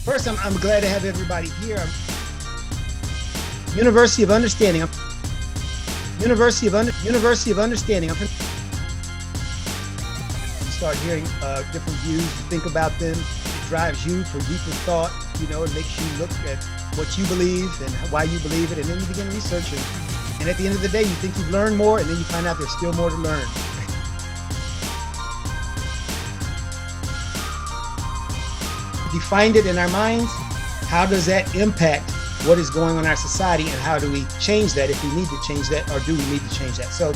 First, I'm glad to have everybody here. University of Understanding. University of Understanding. I'm start hearing different views, think about them. It drives you for deeper thought. It makes you look at what you believe and why you believe it, and then you begin researching. And at the end of the day, you think you've learned more, and then you find out there's still more to learn. Defined it in our minds. How does that impact what is going on in our society, and how do we change that if we need to change that, or do we need to change that? So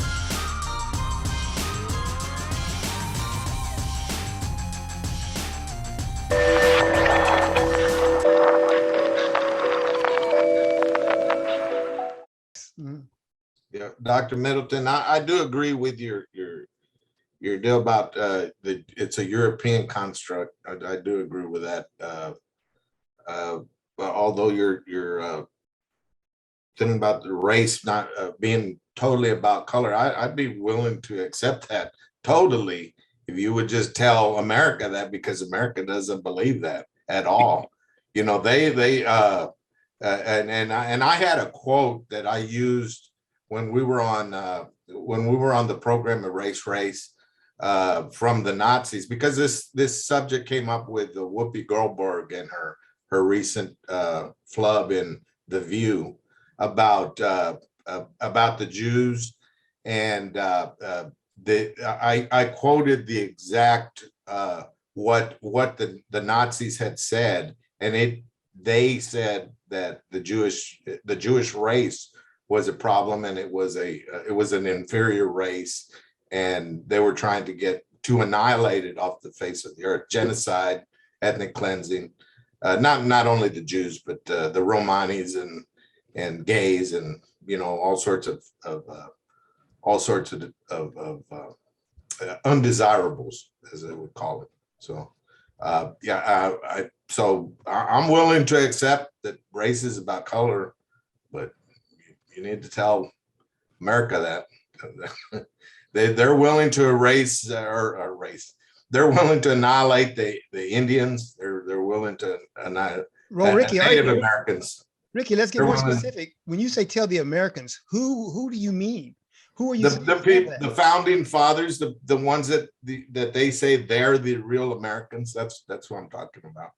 yeah, Dr. Middleton, I do agree with your deal about it's a European construct. I do agree with that. Although you're thinking about the race not being totally about color, I'd be willing to accept that totally if you would just tell America that, because America doesn't believe that at all. And I had a quote that I used when we were on the program of Race from the Nazis, because this subject came up with Whoopi Goldberg and her recent flub in The View about the Jews, and I quoted the exact what the Nazis had said, and they said that the Jewish race was a problem, and it was an inferior race, and they were trying to annihilate it off the face of the earth. Genocide, ethnic cleansing, not only the Jews, but the Romanis and gays, and all sorts of undesirables, as they would call it. So I'm willing to accept that race is about color, but you need to tell America that they're willing to erase. They're willing to annihilate the Indians. They're willing to annihilate Native Americans. Ricky, let's get more specific. When you say tell the Americans, who do you mean? Who are you? The founding fathers, the ones that they say they're the real Americans. That's what I'm talking about.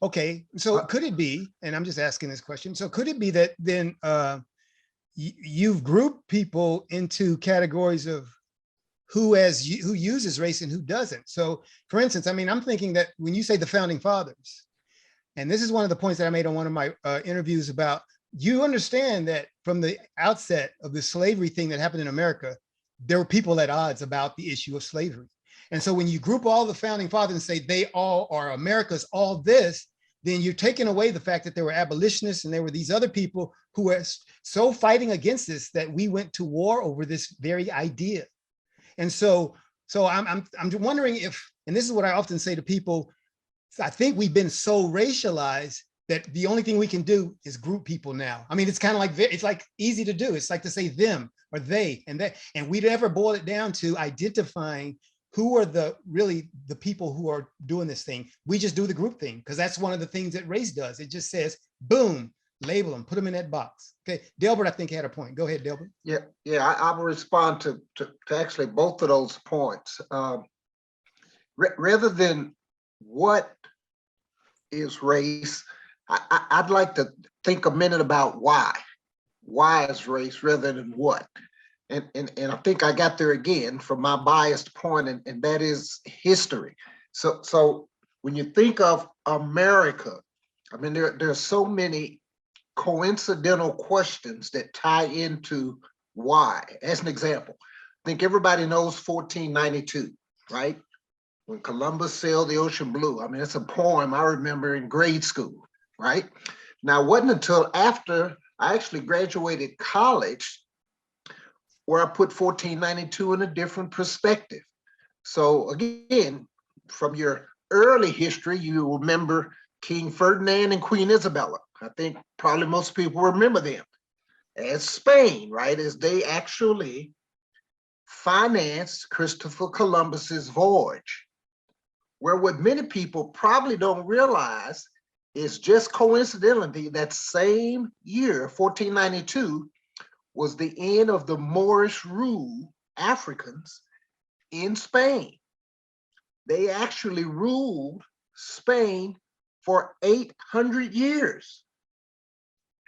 Okay, so could it be, and I'm just asking this question, so could it be that then you've grouped people into categories of who uses race and who doesn't? So for instance, I'm thinking that when you say the founding fathers, and this is one of the points that I made on one of my interviews about, you understand that from the outset of the slavery thing that happened in America, there were people at odds about the issue of slavery. And so when you group all the founding fathers and say they all are America's all this, then you're taking away the fact that there were abolitionists and there were these other people who were so fighting against this that we went to war over this very idea. And so I'm wondering if, and this is what I often say to people, I think we've been so racialized that the only thing we can do is group people now. It's kind of like, it's like easy to do. It's like to say them or they and that, and we never boil it down to identifying who are really the people who are doing this thing. We just do the group thing, because that's one of the things that race does. It just says, boom, label them, put them in that box. Okay, Delbert, I think had a point. Go ahead, Delbert. Yeah, I will respond to actually both of those points. Rather than what is race, I'd like to think a minute about why. Why is race rather than what? And I think I got there again from my biased point, and that is history. So when you think of America, there are so many coincidental questions that tie into why. As an example, I think everybody knows 1492, right? When Columbus sailed the ocean blue. It's a poem I remember in grade school, right? Now, it wasn't until after I actually graduated college where I put 1492 in a different perspective. So again, from your early history, you remember King Ferdinand and Queen Isabella. I think probably most people remember them as Spain, right? As they actually financed Christopher Columbus's voyage. Where what many people probably don't realize is just coincidentally that same year, 1492, was the end of the Moorish rule, Africans, in Spain. They actually ruled Spain for 800 years.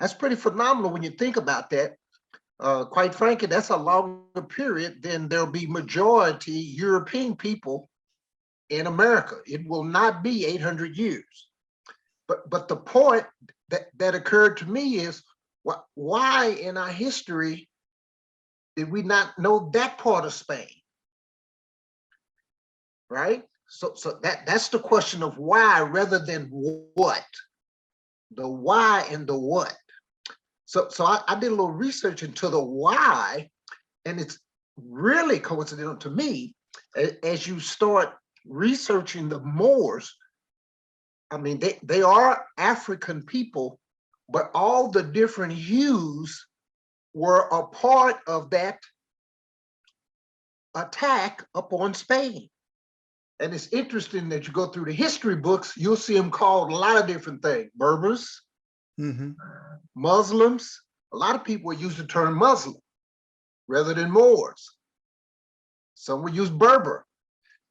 That's pretty phenomenal when you think about that. Quite frankly, that's a longer period than there'll be majority European people in America. It will not be 800 years. But the point that occurred to me is, why in our history did we not know that part of Spain? Right? So that's the question of why rather than what. The why and the what. So I did a little research into the why, and it's really coincidental to me as you start researching the Moors. I mean, they are African people, but all the different hues were a part of that attack upon Spain. And it's interesting that you go through the history books, you'll see them called a lot of different things. Berbers, Muslims. A lot of people use the term Muslim rather than Moors. Some will use Berber.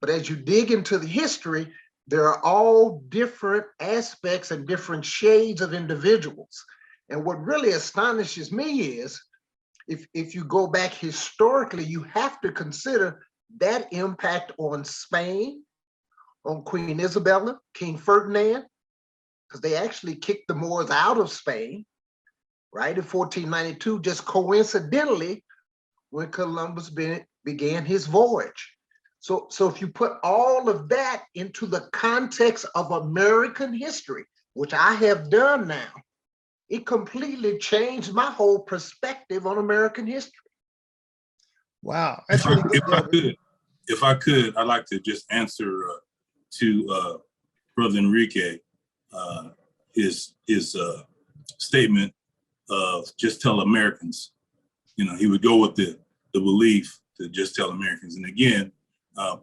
But as you dig into the history, there are all different aspects and different shades of individuals. And what really astonishes me is, if you go back historically, you have to consider that impact on Spain, on Queen Isabella, King Ferdinand, because they actually kicked the Moors out of Spain, right, in 1492, just coincidentally, when Columbus began his voyage. So if you put all of that into the context of American history, which I have done now, it completely changed my whole perspective on American history. Wow, that's really good. If I could, I'd like to just answer to Brother Enrique his statement of just tell Americans. You know, he would go with the belief to just tell Americans. And again,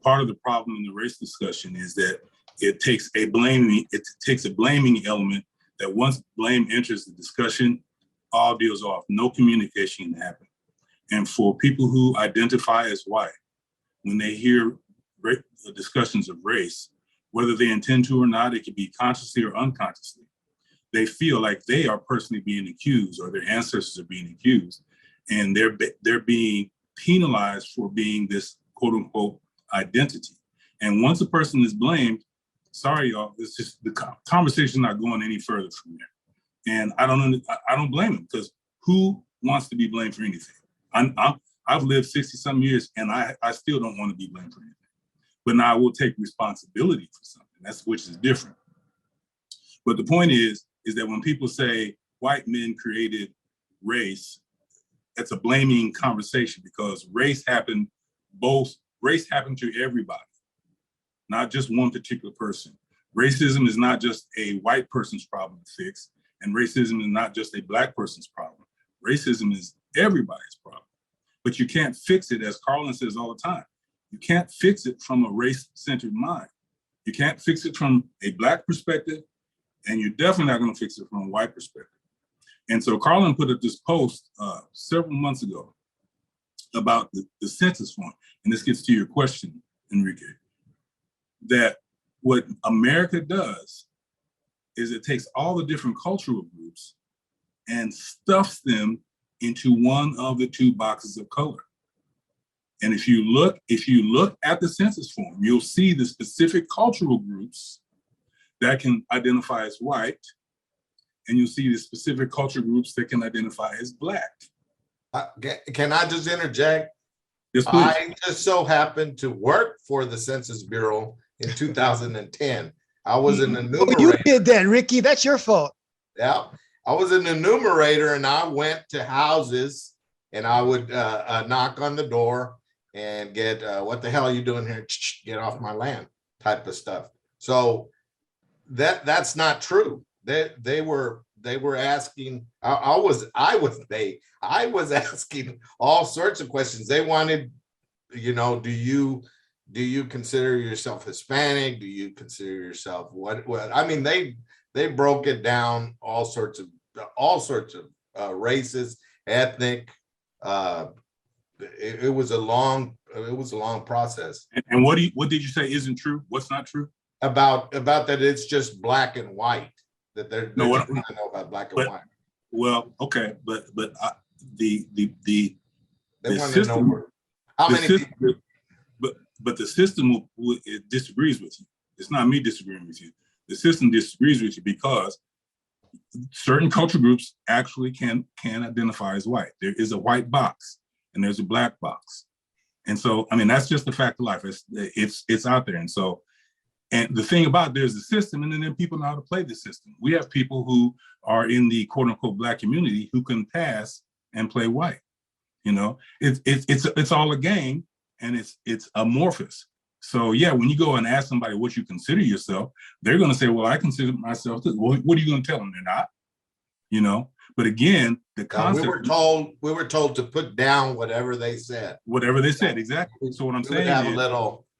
part of the problem in the race discussion is that it takes a blaming element that once blame enters the discussion, all deals off. No communication can happen. And for people who identify as white, when they hear discussions of race, whether they intend to or not, it could be consciously or unconsciously, they feel like they are personally being accused or their ancestors are being accused, and they're being penalized for being this quote unquote identity. And once a person is blamed, sorry y'all, it's just the conversation not going any further from there. And I don't blame them, because who wants to be blamed for anything? I've lived 60-some years and I still don't want to be blamed for anything. But now I will take responsibility for something, which is different. But the point is that when people say white men created race, it's a blaming conversation, because race happened to everybody, not just one particular person. Racism is not just a white person's problem to fix, and racism is not just a black person's problem. Racism is everybody's problem. But you can't fix it, as Carlin says all the time. You can't fix it from a race-centered mind. You can't fix it from a black perspective, and you're definitely not going to fix it from a white perspective. And so Carlin put up this post several months ago about the census form, and this gets to your question, Enrique, that what America does is it takes all the different cultural groups and stuffs them into one of the two boxes of color. And if you look at the census form, you'll see the specific cultural groups that can identify as white, and you'll see the specific culture groups that can identify as black. Can I just interject? Yes, please. I just so happened to work for the Census Bureau in 2010. I was an enumerator. Oh, you did that, Ricky. That's your fault. Yeah, I was an enumerator, and I went to houses and I would knock on the door and get, what the hell are you doing here? Get off my land type of stuff. So that's not true. They were asking, I was asking all sorts of questions. They wanted, do you do you consider yourself Hispanic? Do you consider yourself what? I mean, they broke it down all sorts of races, ethnic. It was a long process. And what did you say isn't true? What's not true? About that it's just black and white, that they're No, just trying to know about black and white. Well, okay, but the They want to system, know how many people. but the system it disagrees with you. It's not me disagreeing with you. The system disagrees with you because certain culture groups actually can identify as white. There is a white box and there's a black box. And so, I mean, that's just the fact of life. It's out there. And so, and the thing about there's a system, and then people know how to play the system. We have people who are in the quote unquote black community who can pass and play white. You know, it's all a game, and it's amorphous. So yeah, when you go and ask somebody what you consider yourself, they're going to say, well, I consider myself this. Well, what are you going to tell them? They're not, you know. But again, the concept. We were told to put down whatever they said. Whatever they said, exactly. So what I'm saying is,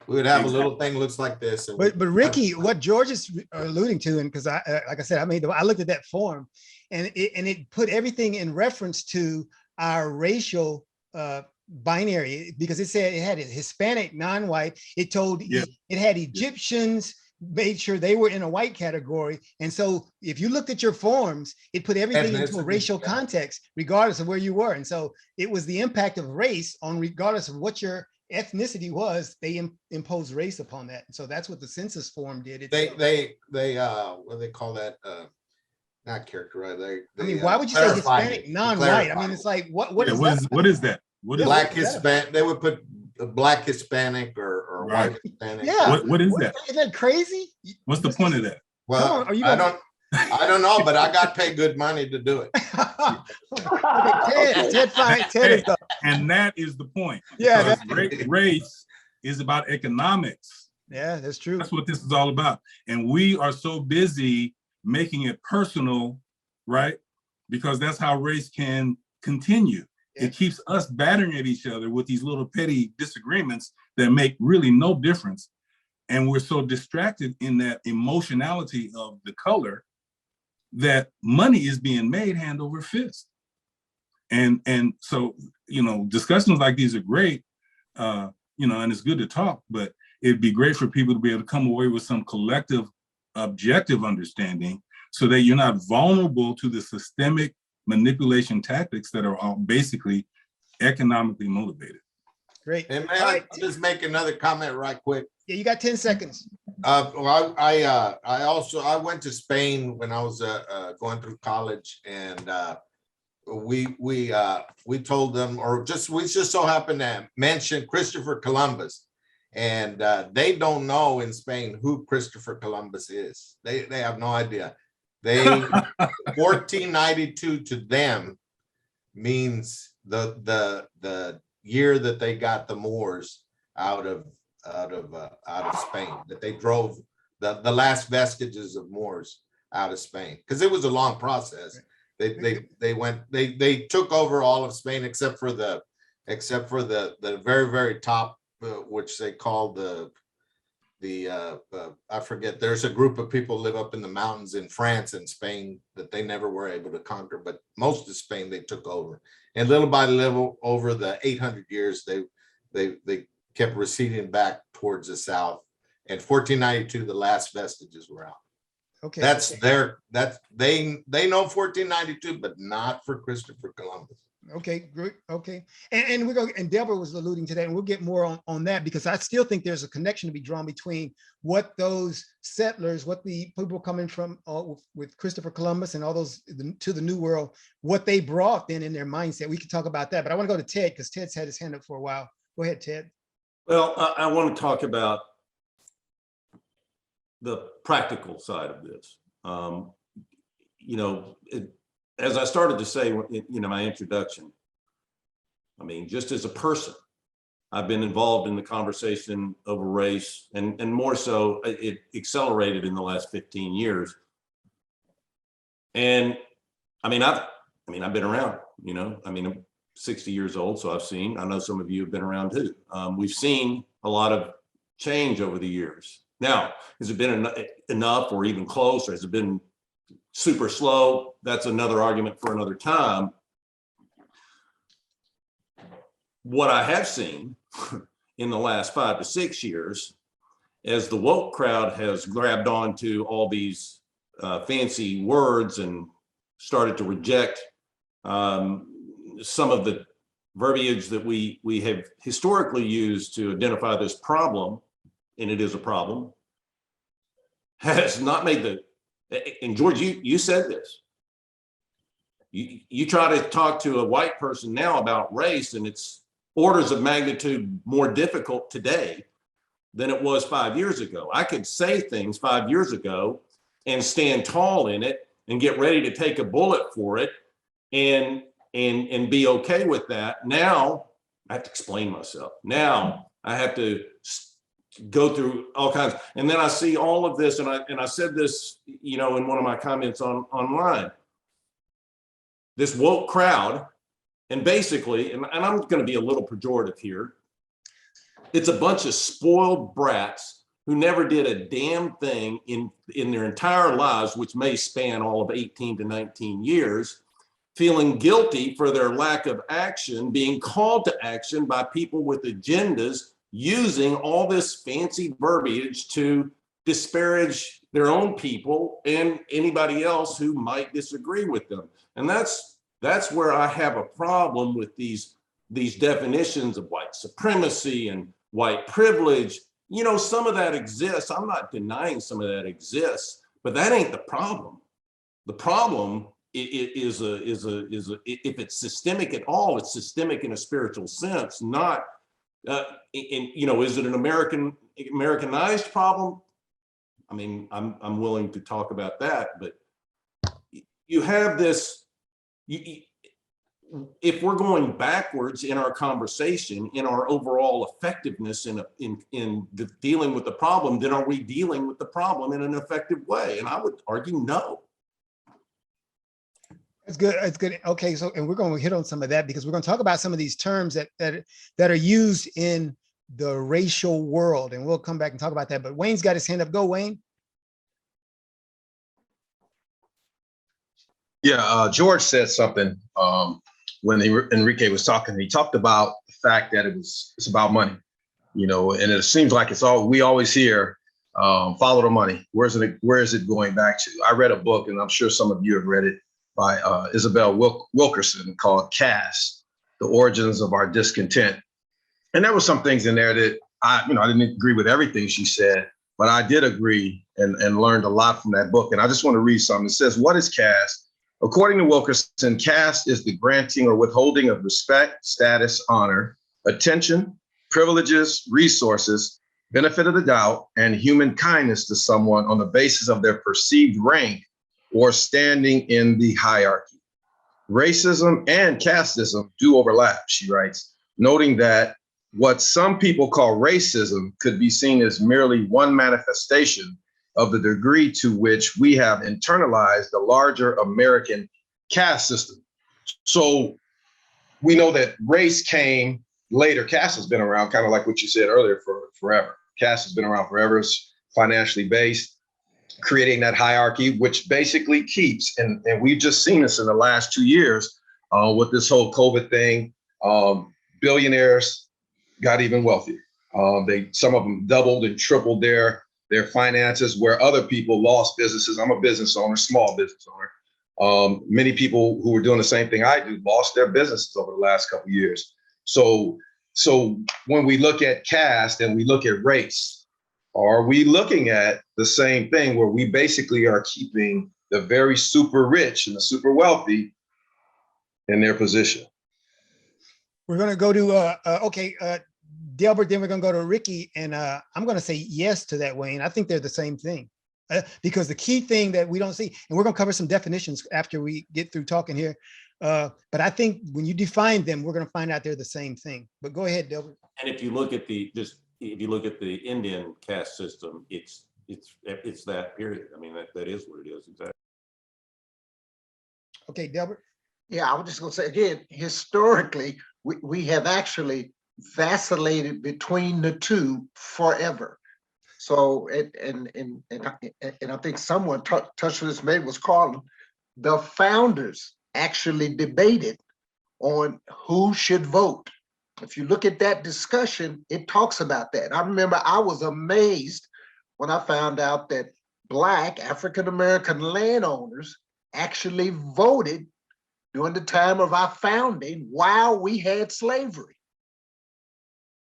we would have a little thing looks like this. But Ricky, what George is alluding to, and because like I said, I looked at that form, and it put everything in reference to our racial binary, because it said it had Hispanic, non-white. It told it had Egyptians, made sure they were in a white category. And so if you looked at your forms, it put everything into a racial context, regardless of where you were. And so it was the impact of race on, regardless of what your ethnicity was, they imposed race upon that. And so that's what the census form did. They what do they call that? Not characterize. I mean, why would you say Hispanic, non-white? I mean, it's like, what is that? What is that? What is black Hispanic? They would put black Hispanic or right. white Hispanic. Yeah. What is that? Isn't that crazy? What's the point of that? Well, on, I don't know, but I got paid good money to do it. Ted is the, and that is the point. Yeah, race is about economics. Yeah, that's true. That's what this is all about. And we are so busy making it personal, right? Because that's how race can continue. It keeps us battering at each other with these little petty disagreements that make really no difference. And we're so distracted in that emotionality of the color that money is being made hand over fist. And so, you know, discussions like these are great, you know, and it's good to talk, but it'd be great for people to be able to come away with some collective, objective understanding so that you're not vulnerable to the systemic manipulation tactics that are all basically economically motivated. Great. And may I just make another comment right quick? Yeah, you got 10 seconds. Well, I went to Spain when I was going through college, and we told them, we just so happened to mention Christopher Columbus, and they don't know in Spain who Christopher Columbus is. They have no idea. 1492 to them means the year that they got the Moors out of Spain, that they drove the last vestiges of Moors out of Spain, because it was a long process. They took over all of Spain except for the very, very top, which they call the I forget. There's a group of people live up in the mountains in France and Spain that they never were able to conquer, but most of Spain they took over, and little by little over the 800 years they kept receding back towards the south, and 1492 the last vestiges were out. Okay, they know 1492, but not for Christopher Columbus. Okay, great. Okay, and we're going. And Deborah was alluding to that, and we'll get more on that, because I still think there's a connection to be drawn between what those settlers, what the people coming from with Christopher Columbus and all those to the New World, what they brought then in their mindset. We can talk about that, but I want to go to Ted, because Ted's had his hand up for a while. Go ahead, Ted. Well, I want to talk about the practical side of this. You know, as I started to say, you know, my introduction, I mean, just as a person, I've been involved in the conversation over race, and more so, it accelerated in the last 15 years. And I mean, I've been around, you know, I mean, I'm 60 years old, so I know some of you have been around too. We've seen a lot of change over the years. Now, has it been enough or even close, or has it been super slow? That's another argument for another time. What I have seen in the last 5 to 6 years, as the woke crowd has grabbed onto all these fancy words and started to reject some of the verbiage that we have historically used to identify this problem, and it is a problem, has not made the, and George, you said this. You try to talk to a white person now about race, and it's orders of magnitude more difficult today than it was 5 years ago. I could say things 5 years ago and stand tall in it and get ready to take a bullet for it and be okay with that. Now I have to explain myself. Now I have to go through all kinds, and then I see all of this, and I said this, you know, in one of my comments online. This woke crowd, and basically, and I'm going to be a little pejorative here, it's a bunch of spoiled brats who never did a damn thing in their entire lives, which may span all of 18 to 19 years, feeling guilty for their lack of action, being called to action by people with agendas, using all this fancy verbiage to disparage their own people and anybody else who might disagree with them. And that's where I have a problem with these definitions of white supremacy and white privilege. You know, some of that exists. I'm not denying some of that exists, but that ain't the problem. The problem is if it's systemic at all, it's systemic in a spiritual sense, not you know, is it an Americanized problem? I mean, I'm willing to talk about that, but you have this. If we're going backwards in our conversation, in our overall effectiveness in dealing with the problem, then are we dealing with the problem in an effective way? And I would argue no. That's good. That's good. Okay, so and we're going to hit on some of that because we're going to talk about some of these terms that are used in the racial world, and we'll come back and talk about that. But Wayne's got his hand up. Go, Wayne. Yeah, George said something when Enrique was talking. He talked about the fact that it's about money, you know, and it seems like we always hear follow the money. Where is it going back to? I read a book, and I'm sure some of you have read it, by Isabel Wilkerson called Caste: The Origins of Our Discontent. And there were some things in there that I didn't agree with everything she said, but I did agree and learned a lot from that book. And I just want to read something. It says, what is caste? According to Wilkerson, caste is the granting or withholding of respect, status, honor, attention, privileges, resources, benefit of the doubt, and human kindness to someone on the basis of their perceived rank or standing in the hierarchy. Racism and casteism do overlap, she writes, noting that what some people call racism could be seen as merely one manifestation of the degree to which we have internalized the larger American caste system. So we know that race came later. Caste has been around, kind of like what you said earlier, for forever. Caste has been around forever. It's financially based, creating that hierarchy, which basically keeps, and we've just seen this in the last 2 years with this whole COVID thing. Billionaires got even wealthier. Some of them doubled and tripled their finances, where other people lost businesses. I'm a business owner, small business owner. Many people who were doing the same thing I do lost their businesses over the last couple of years. So when we look at caste and we look at race, are we looking at the same thing where we basically are keeping the very super rich and the super wealthy in their position? We're going to go to, Delbert, then we're going to go to Ricky. And I'm going to say yes to that, Wayne. I think they're the same thing. Because the key thing that we don't see, and we're going to cover some definitions after we get through talking here. But I think when you define them, we're going to find out they're the same thing. But go ahead, Delbert. And if you look at the Indian caste system, it's that period. I mean, that is what it is, exactly. Okay, Delbert. Yeah, I was just going to say again, historically, we have actually vacillated between the two forever. So, and I think someone touched on this, maybe it was Carlin, the founders actually debated on who should vote. If you look at that discussion, it talks about that. I remember I was amazed when I found out that Black African-American landowners actually voted during the time of our founding while we had slavery.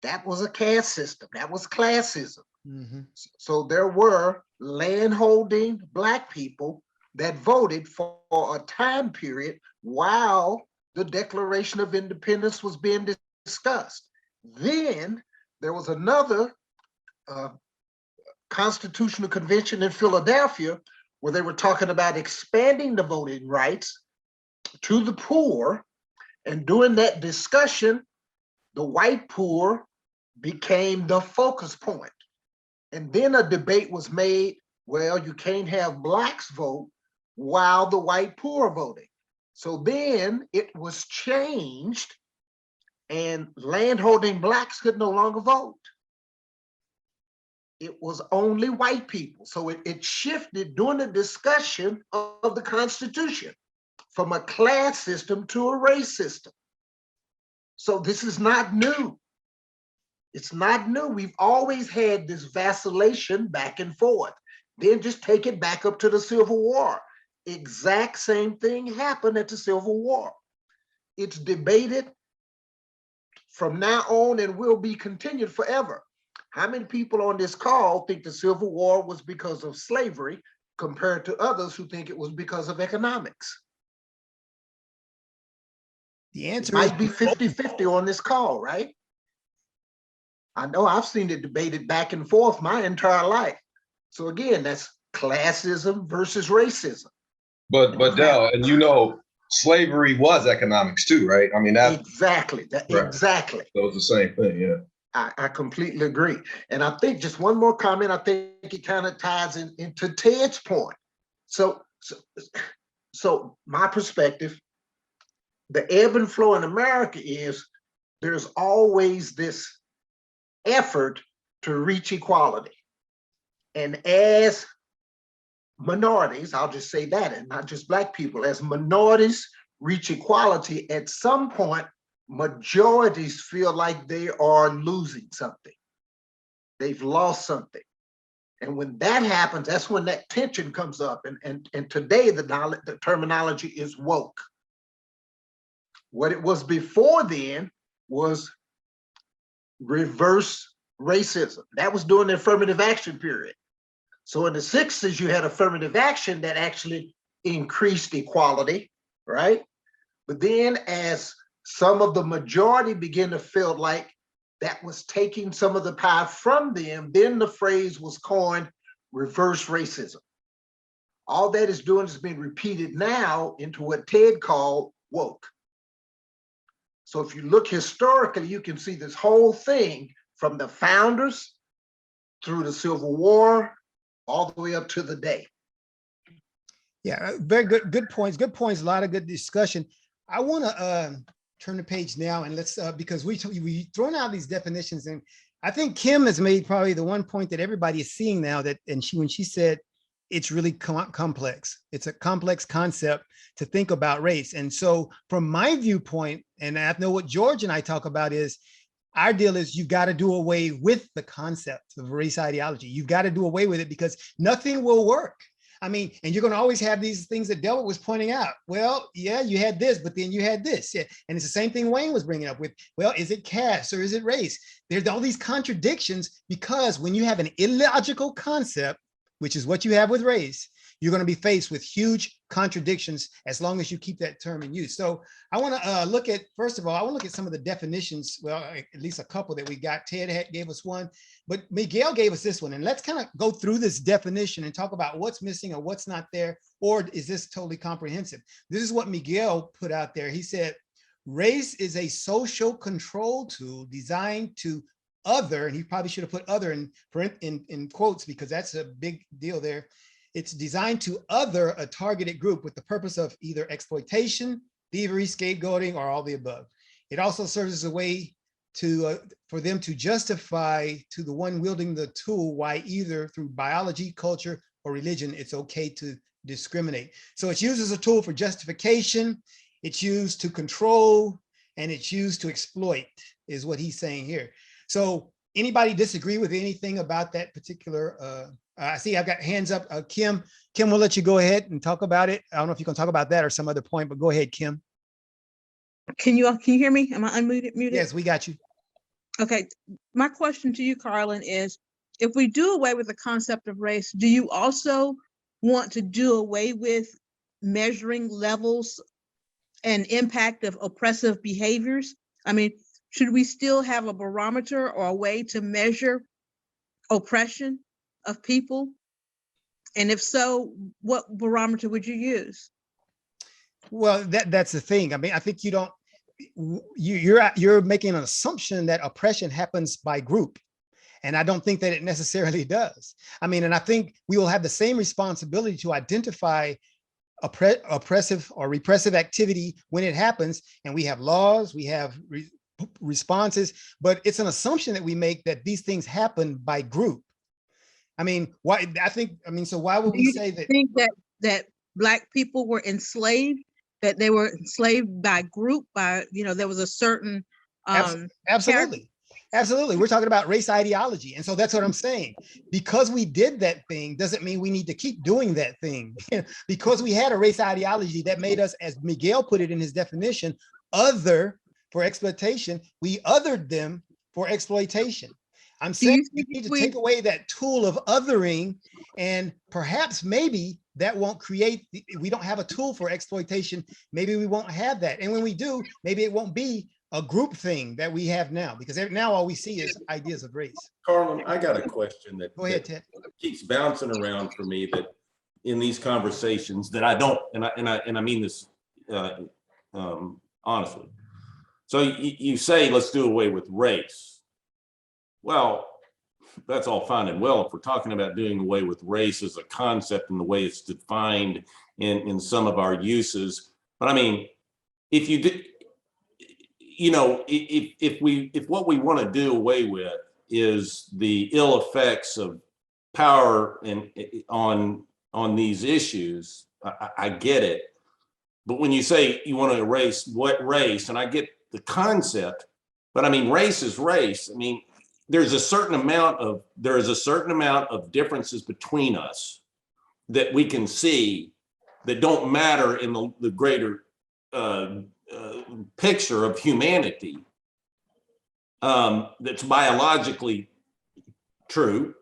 That was a caste system. That was classism. Mhm. So there were landholding Black people that voted for a time period while the Declaration of Independence was being discussed. Then there was another constitutional convention in Philadelphia where they were talking about expanding the voting rights to the poor. And during that discussion, the white poor became the focus point. And then a debate was made, well, you can't have Blacks vote while the white poor are voting. So then it was changed and landholding Blacks could no longer vote. It was only white people. So it shifted during the discussion of the Constitution from a class system to a race system. So this is not new. It's not new. We've always had this vacillation back and forth. Then just take it back up to the Civil War. Exact same thing happened at the Civil War. It's debated from now on and will be continued forever. How many people on this call think the Civil War was because of slavery compared to others who think it was because of economics? The It answer is might be 50-50 on this call, right? I know I've seen it debated back and forth my entire life. So again, that's classism versus racism. But Dell, and you know, slavery was economics too, right? I mean, that Exactly. Right. Exactly. that was the same thing, yeah. I completely agree. And I think just one more comment, I think it kind of ties into Ted's point. So my perspective, the ebb and flow in America is there's always this effort to reach equality. And as minorities, I'll just say that, and not just Black people, as minorities reach equality, at some point, majorities feel like they are losing something. They've lost something. And when that happens, that's when that tension comes up. And today the terminology is woke. What it was before then was reverse racism. That was during the affirmative action period. So in the 60s, you had affirmative action that actually increased equality, right? But then as some of the majority began to feel like that was taking some of the power from them, then the phrase was coined reverse racism. All that is doing is being repeated now into what Ted called woke. So if you look historically, you can see this whole thing from the founders through the Civil War, all the way up to the day. Yeah, very good. Good points. Good points. A lot of good discussion. I want to turn the page now and let's because we thrown out these definitions, and I think Kim has made probably the one point that everybody is seeing now, that when she said it's really complex. It's a complex concept to think about race. And so from my viewpoint, and I know what George and I talk about is, our deal is you've got to do away with the concept of race ideology. You've got to do away with it because nothing will work. I mean, and you're going to always have these things that Delbert was pointing out. Well, yeah, you had this, but then you had this. Yeah. And it's the same thing Wayne was bringing up with, well, is it caste or is it race? There's all these contradictions because when you have an illogical concept, which is what you have with race, you're going to be faced with huge contradictions as long as you keep that term in use. So I want to look at, first of all, I want to look at some of the definitions. Well, at least a couple that we got. Ted gave us one, but Miguel gave us this one. And let's kind of go through this definition and talk about what's missing or what's not there, or is this totally comprehensive? This is what Miguel put out there. He said, race is a social control tool designed to other, and he probably should have put other in quotes because that's a big deal there. It's designed to other a targeted group with the purpose of either exploitation, thievery, scapegoating, or all the above. It also serves as a way for them to justify to the one wielding the tool why either through biology, culture, or religion, it's okay to discriminate. So it's used as a tool for justification, it's used to control, and it's used to exploit, is what he's saying here. So anybody disagree with anything about that particular, I see I've got hands up. Kim, we'll let you go ahead and talk about it. I don't know if you can talk about that or some other point, but go ahead, Kim. Can you hear me? Am I unmuted? Muted? Yes, we got you. Okay. My question to you, Carlin, is if we do away with the concept of race, do you also want to do away with measuring levels and impact of oppressive behaviors? I mean, should we still have a barometer or a way to measure oppression of people? And if so, what barometer would you use? Well, that's the thing. I mean, I think you don't, you're making an assumption that oppression happens by group. And I don't think that it necessarily does. I mean, and I think we will have the same responsibility to identify oppressive or repressive activity when it happens. And we have laws, we have responses, but it's an assumption that we make that these things happen by group. I mean, why? So why would we say that? Think that Black people were enslaved, that they were enslaved by group, by, there was a certain Absolutely. Absolutely. We're talking about race ideology. And so that's what I'm saying. Because we did that thing doesn't mean we need to keep doing that thing. Because we had a race ideology that made us, as Miguel put it in his definition, other for exploitation, we othered them for exploitation. I'm saying we need to take away that tool of othering, and perhaps maybe that won't create, we don't have a tool for exploitation. Maybe we won't have that. And when we do, maybe it won't be a group thing that we have now, because now all we see is ideas of race. Carlin, I got a question that, Go ahead, Ted. keeps bouncing around for me, that in these conversations that I don't, and I mean this honestly. So you say, let's do away with race. Well, that's all fine and well if we're talking about doing away with race as a concept and the way it's defined in some of our uses. But I mean, if you did, if what we want to do away with is the ill effects of power and on these issues, I get it. But when you say you want to erase what race, and I get the concept, but I mean, race is race. I mean, there is a certain amount of differences between us that we can see that don't matter in the greater picture of humanity, that's biologically true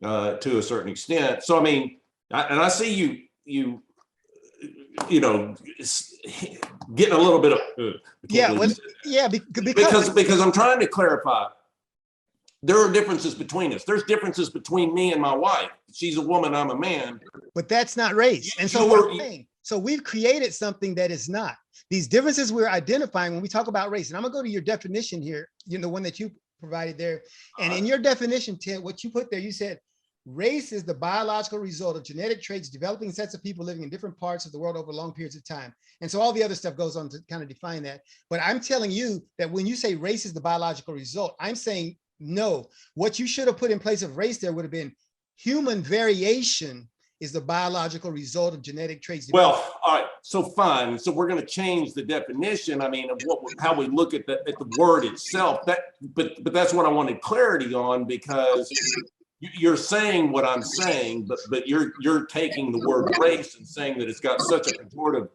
to a certain extent. So I mean, I see you getting a little bit of because I'm trying to clarify. There are differences between us. There's differences between me and my wife. She's a woman, I'm a man. But that's not race. And so so we've created something that is not. These differences we're identifying when we talk about race, and I'm gonna go to your definition here, the one that you provided there. And in your definition, Ted, what you put there, you said, race is the biological result of genetic traits developing sets of people living in different parts of the world over long periods of time. And so all the other stuff goes on to kind of define that. But I'm telling you that when you say race is the biological result, I'm saying, no, what you should have put in place of race there would have been human variation is the biological result of genetic traits. Well, all right, so fine. So we're going to change the definition. I mean, of how we look at the word itself. But that's what I wanted clarity on, because you're saying what I'm saying, but you're taking the word race and saying that it's got such a pejorative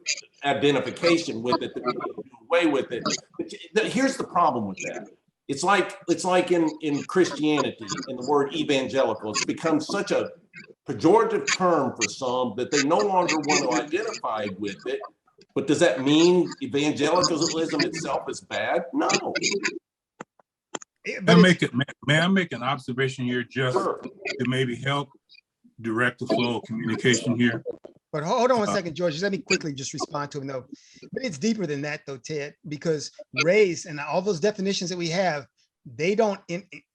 identification with it that we can do away with it. But here's the problem with that. It's like in Christianity, in the word evangelical, it's become such a pejorative term for some that they no longer want to identify with it. But does that mean evangelicalism itself is bad? No. May I make an observation here, just to maybe help direct the flow of communication here? But hold on one second, George. Just let me quickly just respond to him, though. But it's deeper than that, though, Ted, because race and all those definitions that we have, they don't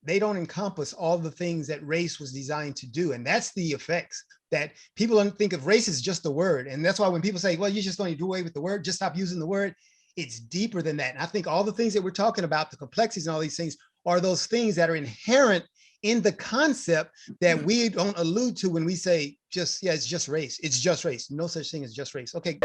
encompass all the things that race was designed to do. And that's the effects that people don't think of race as just a word. And that's why when people say, well, you're just going to do away with the word, just stop using the word. it's deeper than that. And I think all the things that we're talking about, the complexities and all these things, are those things that are inherent in the concept that we don't allude to when we say just, yeah, it's just race. It's just race. No such thing as just race. Okay.